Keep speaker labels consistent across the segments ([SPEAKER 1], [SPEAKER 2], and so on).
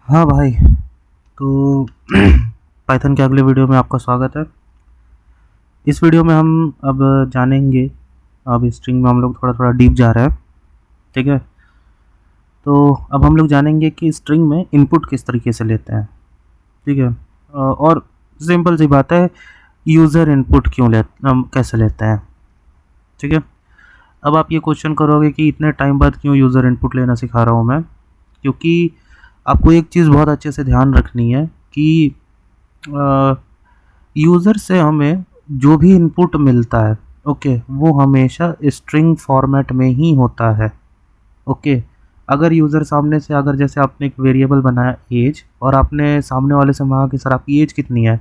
[SPEAKER 1] हाँ भाई, तो पाइथन के अगले वीडियो में आपका स्वागत है। इस वीडियो में हम अब जानेंगे, अब स्ट्रिंग में हम लोग थोड़ा थोड़ा डीप जा रहे हैं। ठीक है, तो अब हम लोग जानेंगे कि स्ट्रिंग में इनपुट किस तरीके से लेते हैं। ठीक है, और सिंपल सी बात है, यूज़र इनपुट क्यों लेते, हम कैसे लेते हैं। ठीक है, अब आप ये क्वेश्चन करोगे कि इतने टाइम बाद क्यों यूज़र इनपुट लेना सिखा रहा हूँ मैं, क्योंकि आपको एक चीज़ बहुत अच्छे से ध्यान रखनी है कि यूज़र से हमें जो भी इनपुट मिलता है, ओके, वो हमेशा स्ट्रिंग फॉर्मेट में ही होता है। ओके, अगर यूज़र सामने से, अगर जैसे आपने एक वेरिएबल बनाया एज, और आपने सामने वाले से मांगा कि सर आपकी एज कितनी है,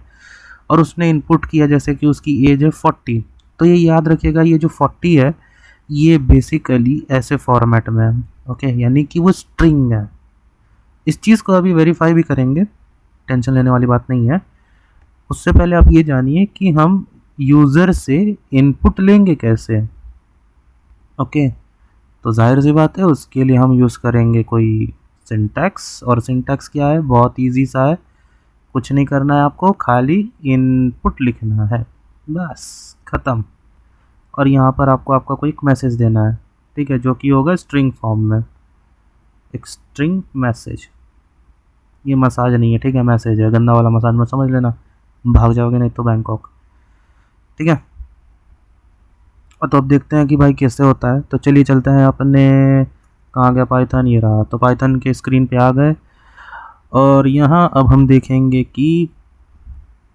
[SPEAKER 1] और उसने इनपुट किया जैसे कि उसकी एज है 40, तो ये याद रखिएगा ये जो 40 है ये बेसिकली ऐसे फॉर्मेट में है। ओके, यानी कि वो स्ट्रिंग है। इस चीज़ को अभी वेरीफाई भी करेंगे, टेंशन लेने वाली बात नहीं है। उससे पहले आप ये जानिए कि हम यूज़र से इनपुट लेंगे कैसे। ओके, तो जाहिर सी बात है उसके लिए हम यूज़ करेंगे कोई सिंटैक्स, और सिंटैक्स क्या है, बहुत इजी सा है। कुछ नहीं करना है आपको, खाली इनपुट लिखना है, बस ख़त्म। और यहाँ पर आपको आपका कोई मैसेज देना है, ठीक है, जो कि होगा स्ट्रिंग फॉर्म में, एक स्ट्रिंग मैसेज। ये मसाज नहीं है, ठीक है, मैसेज है, गंदा वाला मसाज में समझ लेना, भाग जाओगे नहीं तो बैंकॉक। ठीक है, और तो अब देखते हैं कि भाई कैसे होता है। तो चलिए चलते हैं अपने, कहाँ गया पाइथन, ये रहा। तो पाइथन के स्क्रीन पे आ गए, और यहाँ अब हम देखेंगे कि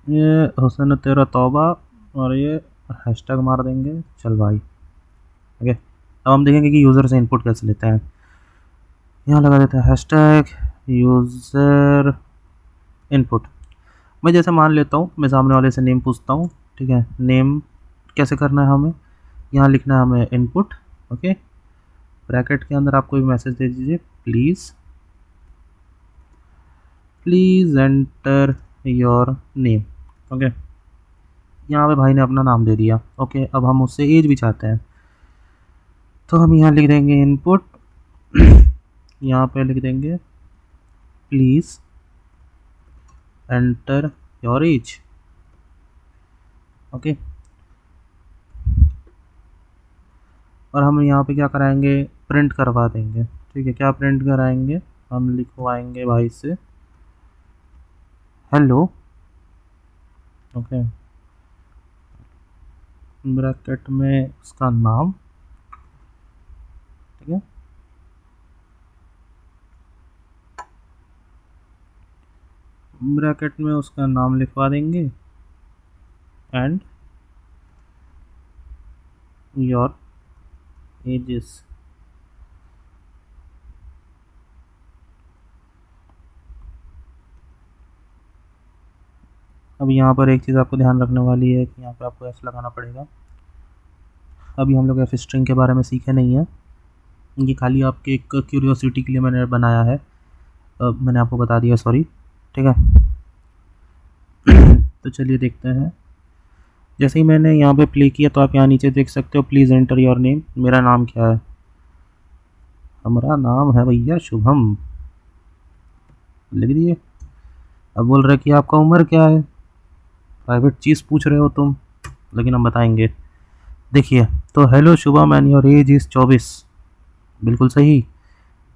[SPEAKER 1] ये हुसैन तेरा तौबा, और ये हैशटैग मार देंगे, चल भाई। ओके, अब हम देखेंगे कि यूज़र से इनपुट कैसे लेते हैं। यहाँ लगा देते हैं हैशटैग यूज़र इनपुट। मैं जैसे मान लेता हूँ, मैं सामने वाले से नेम पूछता हूँ, ठीक है, नेम कैसे करना है हमें, यहाँ लिखना है हमें इनपुट। ओके, ब्रैकेट के अंदर आप कोई मैसेज दे दीजिए, please enter your name. Okay, यहाँ पे भाई ने अपना नाम दे दिया। ओके, अब हम उससे एज भी चाहते हैं, तो हम यहाँ लिख देंगे इनपुट, यहाँ पे लिख देंगे please enter your age. Okay, और हम यहाँ पे क्या कराएंगे, प्रिंट करवा देंगे। ठीक है, क्या प्रिंट कराएंगे, हम लिखवाएंगे भाई से हेलो। ओके, ब्रैकेट में उसका नाम, ठीक है, ब्रैकेट में उसका नाम लिखवा देंगे, एंड योर एजेस। अब यहाँ पर एक चीज़ आपको ध्यान रखने वाली है कि यहाँ पे आपको एफ लगाना पड़ेगा। अभी हम लोग एफ स्ट्रिंग के बारे में सीखे नहीं है, ये खाली आपके एक क्यूरियोसिटी के लिए मैंने बनाया है। मैंने आपको बता दिया, सॉरी। ठीक है, तो चलिए देखते हैं। जैसे ही मैंने यहाँ पे प्ले किया तो आप यहाँ नीचे देख सकते हो प्लीज़ एंटर योर नेम। मेरा नाम क्या है, हमारा नाम है भैया शुभम, लिख दिए। अब बोल रहे कि आपका उम्र क्या है, प्राइवेट चीज़ पूछ रहे हो तुम, लेकिन हम बताएंगे। देखिए, तो hello Shubham and your age is 24, बिल्कुल सही।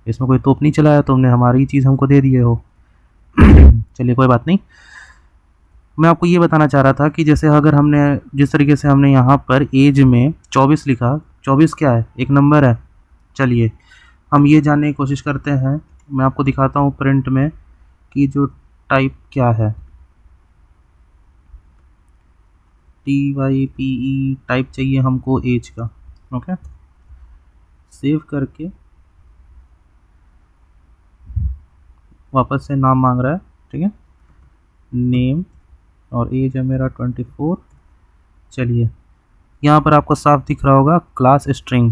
[SPEAKER 1] इसमें कोई तोप नहीं चलाया तुमने, हमारी चीज़ हमको दे दिए हो। चलिए कोई बात नहीं, मैं आपको ये बताना चाह रहा था कि जैसे अगर हमने, जिस तरीके से हमने यहाँ पर एज में 24 लिखा, 24 क्या है, एक नंबर है। चलिए हम ये जानने की कोशिश करते हैं, मैं आपको दिखाता हूँ प्रिंट में कि जो टाइप क्या है, TYPE टाइप चाहिए हमको एज का। ओके, सेव करके वापस से नाम मांग रहा है, ठीक है, नेम, और एज है मेरा 24। चलिए यहाँ पर आपको साफ दिख रहा होगा class string.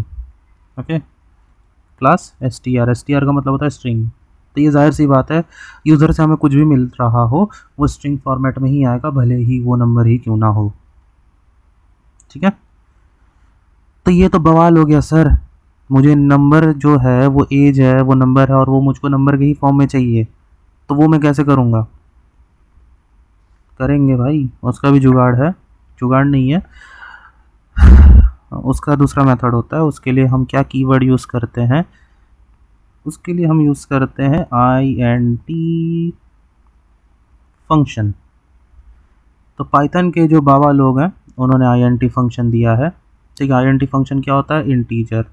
[SPEAKER 1] Okay, class STR का मतलब होता है स्ट्रिंग। तो ये जाहिर सी बात है, यूज़र से हमें कुछ भी मिल रहा हो वो स्ट्रिंग फॉर्मेट में ही आएगा, भले ही वो नंबर ही क्यों ना हो। ठीक है, तो ये तो बवाल हो गया सर, मुझे नंबर जो है वो एज है, वो नंबर है, और वो मुझको नंबर के ही फॉर्म में चाहिए। तो वो मैं कैसे करूँगा? करेंगे भाई, उसका भी जुगाड़ है, जुगाड़ नहीं है, उसका दूसरा मेथड होता है। उसके लिए हम क्या कीवर्ड यूज़ करते हैं? उसके लिए हम यूज़ करते हैं int फंक्शन। तो पाइथन के जो बाबा लोग हैं उन्होंने int फंक्शन दिया है। ठीक है, int फंक्शन क्या होता है? इंटीजर।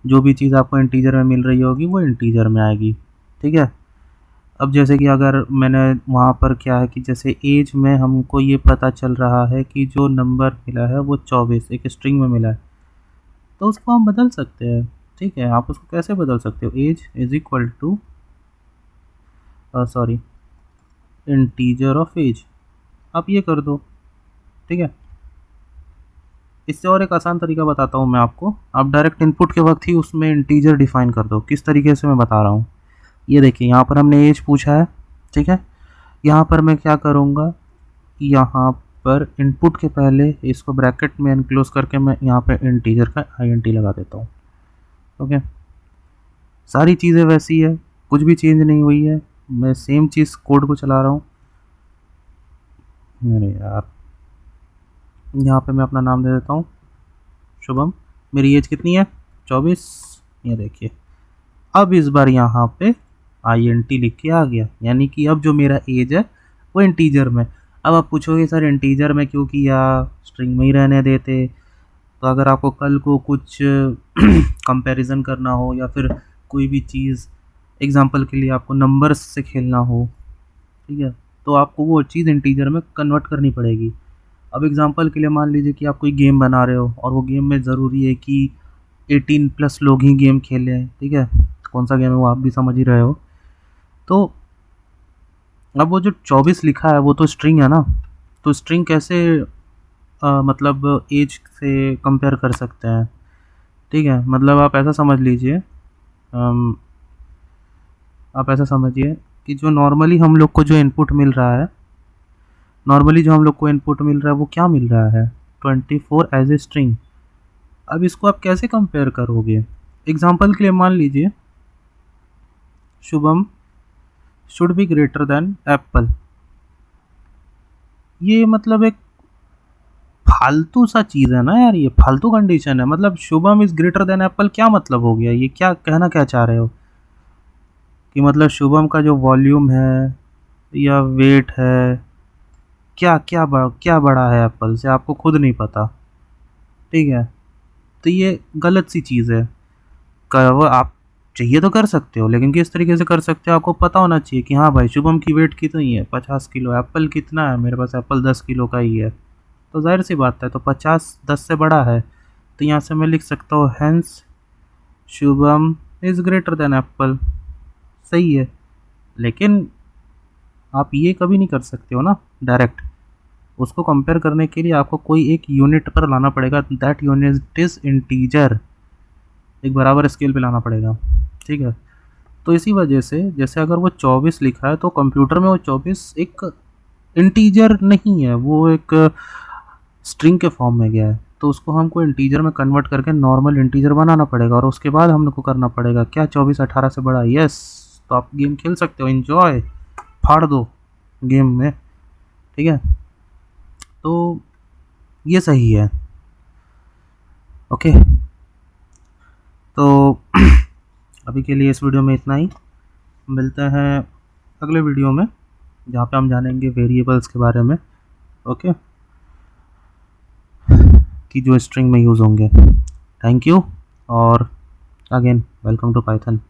[SPEAKER 1] जो भी चीज़ आपको इंटीजर में मिल रही होगी वो इंटीजर में आएगी। ठीक है, अब जैसे कि अगर मैंने वहाँ पर क्या है कि जैसे एज में हमको ये पता चल रहा है कि जो नंबर मिला है वो 24 एक स्ट्रिंग में मिला है, तो उसको हम बदल सकते हैं। ठीक है, आप उसको कैसे बदल सकते हो? H is equal to sorry integer of h, आप ये कर दो। ठीक है, इससे और एक आसान तरीका बताता हूँ मैं आपको। आप डायरेक्ट इनपुट के वक्त ही उसमें इंटीजर डिफाइन कर दो। किस तरीके से मैं बता रहा हूँ, ये देखिए, यहाँ पर हमने एज पूछा है। ठीक है, यहाँ पर मैं क्या करूँगा, यहाँ पर इनपुट के पहले इसको ब्रैकेट में एनक्लोज करके मैं यहाँ पे इंटीजर का int लगा देता हूँ। ओके, सारी चीज़ें वैसी है, कुछ भी चेंज नहीं हुई है, मैं सेम चीज़ कोड को चला रहा हूँ। अरे यार, यहाँ पे मैं अपना नाम दे देता हूँ शुभम। मेरी एज कितनी है? 24। ये देखिए, अब इस बार यहाँ पे int लिख के आ गया, यानी कि अब जो मेरा एज है वो इंटीजर में। अब आप पूछोगे सर इंटीजर में क्यों किया, स्ट्रिंग में ही रहने देते। तो अगर आपको कल को कुछ कंपैरिजन करना हो या फिर कोई भी चीज़, एग्जांपल के लिए आपको नंबर्स से खेलना हो, ठीक है, तो आपको वो चीज़ इंटीजर में कन्वर्ट करनी पड़ेगी। अब एग्जांपल के लिए मान लीजिए कि आप कोई गेम बना रहे हो और वो गेम में ज़रूरी है कि 18+ लोग ही गेम खेलें। ठीक है, कौन सा गेम है वो आप भी समझ ही रहे हो। तो अब वो जो 24 लिखा है वो तो स्ट्रिंग है ना, तो स्ट्रिंग कैसे मतलब एज से कंपेयर कर सकते हैं? ठीक है, मतलब आप ऐसा समझ लीजिए, आप ऐसा समझिए कि जो नॉर्मली हम लोग को जो इनपुट मिल रहा है, नॉर्मली जो हम लोग को इनपुट मिल रहा है वो क्या मिल रहा है? 24 एज ए स्ट्रिंग। अब इसको आप कैसे कंपेयर करोगे? एग्जांपल के लिए मान लीजिए Shubham should be greater than Apple. ये मतलब एक फालतू सा चीज़ है ना यार, ये फालतू कंडीशन है। मतलब Shubham is greater than Apple क्या मतलब हो गया? ये क्या कहना क्या चाह रहे हो कि मतलब शुभम का जो वॉल्यूम है या वेट है, क्या बड़ा है एप्पल से, आपको खुद नहीं पता। ठीक है, तो ये गलत सी चीज़ है। वो आप चाहिए तो कर सकते हो, लेकिन किस तरीके से कर सकते हो आपको पता होना चाहिए कि हाँ भाई शुभम की वेट कितनी है? 50 किलो। एप्पल कितना है? मेरे पास एप्पल 10 किलो का ही है। तो जाहिर सी बात है, तो 50 10 से बड़ा है, तो यहाँ से मैं लिख सकता हूँ hence Shubham is greater than Apple. सही है, लेकिन आप ये कभी नहीं कर सकते हो ना डायरेक्ट। उसको कंपेयर करने के लिए आपको कोई एक यूनिट पर लाना पड़ेगा, दैट यूनिट इज़ इंटीजर, एक बराबर स्केल पे लाना पड़ेगा। ठीक है, तो इसी वजह से जैसे अगर वो 24 लिखा है तो कंप्यूटर में वो 24 एक इंटीजर नहीं है, वो एक स्ट्रिंग के फॉर्म में गया है। तो उसको हमको इंटीजर में कन्वर्ट करके नॉर्मल इंटीजर बनाना पड़ेगा, और उसके बाद हम लोग को करना पड़ेगा क्या? 24 18 से बड़ा। यस, तो आप गेम खेल सकते हो, इन्जॉय, फाड़ दो गेम में। ठीक है, तो ये सही है। ओके, तो अभी के लिए इस वीडियो में इतना ही। मिलते हैं अगले वीडियो में जहाँ पे हम जानेंगे वेरिएबल्स के बारे में। ओके, कि जो स्ट्रिंग में यूज़ होंगे। थैंक यू, और अगेन वेलकम टू पाइथन।